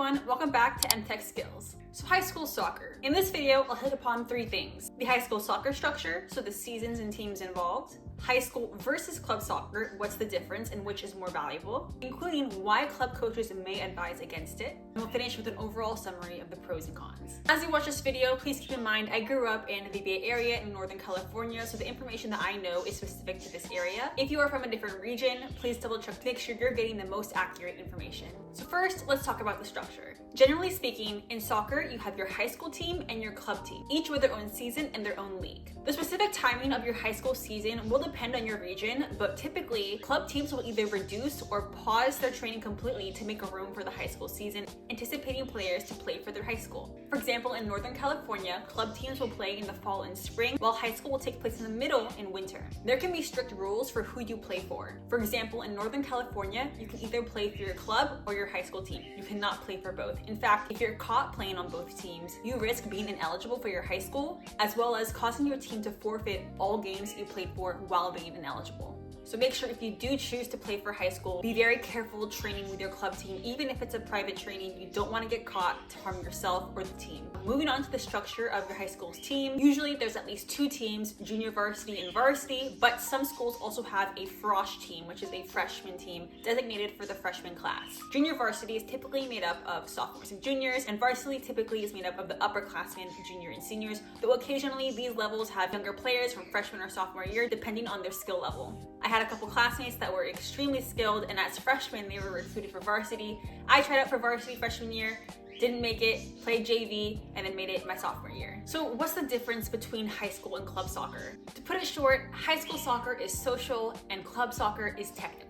everyone, welcome back to MTech Skills. So high school soccer. In this video, I'll hit upon three things. The high school soccer structure, so the seasons and teams involved. High school versus club soccer, what's the difference and which is more valuable, including why club coaches may advise against it. And we'll finish with an overall summary of the pros and cons. As you watch this video, please keep in mind I grew up in the Bay Area in Northern California, so the information that I know is specific to this area. If you are from a different region, please double check to make sure you're getting the most accurate information. So first, let's talk about the structure. Generally speaking, in soccer, you have your high school team and your club team, each with their own season and their own league. The specific timing of your high school season will depend on your region, but typically, club teams will either reduce or pause their training completely to make room for the high school season, anticipating players to play for their high school. For example, in Northern California, club teams will play in the fall and spring, while high school will take place in the middle in winter. There can be strict rules for who you play for. For example, in Northern California, you can either play for your club or your high school team. You cannot play for both. In fact, if you're caught playing on both teams, you risk being ineligible for your high school, as well as causing your team to forfeit all games you played for while being ineligible. So make sure if you do choose to play for high school, be very careful training with your club team. Even if it's a private training, you don't want to get caught to harm yourself or the team. Moving on to the structure of your high school's team, usually there's at least two teams, junior varsity and varsity, but some schools also have a frosh team, which is a freshman team designated for the freshman class. Junior varsity is typically made up of sophomores and juniors, and varsity typically is made up of the upperclassmen, junior and seniors, though occasionally these levels have younger players from freshman or sophomore year, depending on their skill level. I had a couple classmates that were extremely skilled, and as freshmen, they were recruited for varsity. I tried out for varsity freshman year, didn't make it, played JV, and then made it my sophomore year. So what's the difference between high school and club soccer? To put it short, high school soccer is social and club soccer is technical.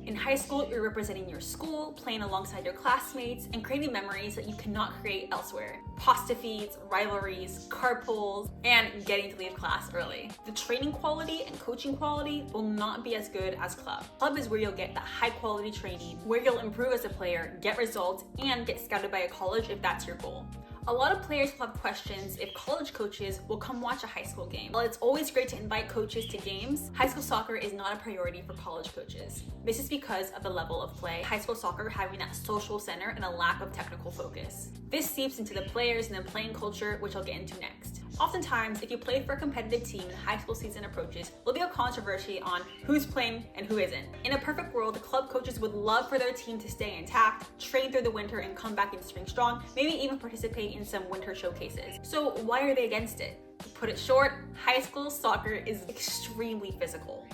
In high school, you're representing your school, playing alongside your classmates, and creating memories that you cannot create elsewhere. Pasta feeds, rivalries, carpools, and getting to leave class early. The training quality and coaching quality will not be as good as club. Club is where you'll get that high quality training, where you'll improve as a player, get results, and get scouted by a college if that's your goal. A lot of players will have questions if college coaches will come watch a high school game. While it's always great to invite coaches to games, high school soccer is not a priority for college coaches. This is because of the level of play, high school soccer having that social center and a lack of technical focus. This seeps into the players and the playing culture, which I'll get into next. Oftentimes, if you play for a competitive team and high school season approaches, there'll be a controversy on who's playing and who isn't. In a perfect world, the club coaches would love for their team to stay intact, train through the winter and come back in spring strong, maybe even participate in some winter showcases. So why are they against it? To put it short, high school soccer is extremely physical.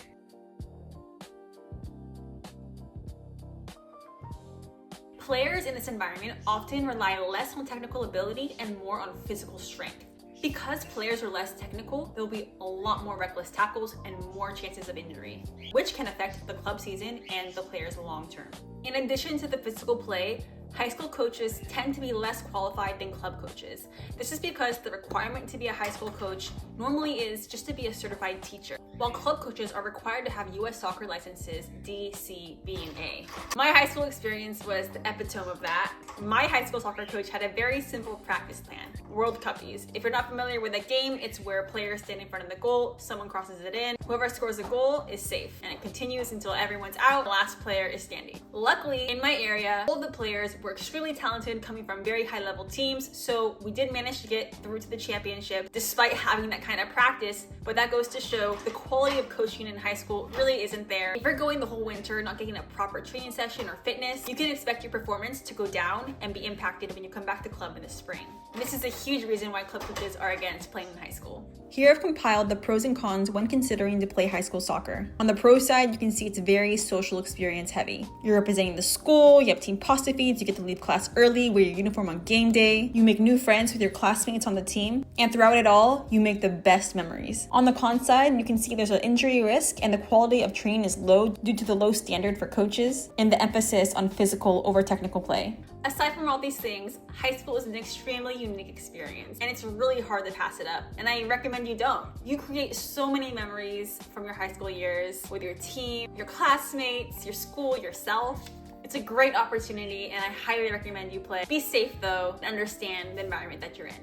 Players in this environment often rely less on technical ability and more on physical strength. Because players are less technical, there'll be a lot more reckless tackles and more chances of injury, which can affect the club season and the players long term. In addition to the physical play, high school coaches tend to be less qualified than club coaches. This is because the requirement to be a high school coach normally is just to be a certified teacher, while club coaches are required to have US soccer licenses D, C, B, and A. My high school experience was the epitome of that. My high school soccer coach had a very simple practice plan. World Cuppies. If you're not familiar with that game, it's where players stand in front of the goal, someone crosses it in, whoever scores the goal is safe, and it continues until everyone's out, the last player is standing. Luckily, in my area, all of the players were extremely talented, coming from very high level teams, so we did manage to get through to the championship despite having that kind of practice, but that goes to show the quality of coaching in high school really isn't there. If you're going the whole winter not getting a proper training session or fitness, you can expect your performance to go down and be impacted when you come back to club in the spring. This is a huge reason why club coaches are against playing in high school. Here I've compiled the pros and cons when considering to play high school soccer. On the pro side, you can see it's very social experience heavy. You're representing the school, you have team pasta feeds, you get to leave class early, wear your uniform on game day, you make new friends with your classmates on the team, and throughout it all, you make the best memories. On the con side, you can see there's an injury risk and the quality of training is low due to the low standard for coaches and the emphasis on physical over technical play. Aside from all these things, high school is an extremely unique experience, and it's really hard to pass it up, and I recommend you don't. You create so many memories from your high school years with your team, your classmates, your school, yourself. It's a great opportunity, and I highly recommend you play. Be safe though, and understand the environment that you're in.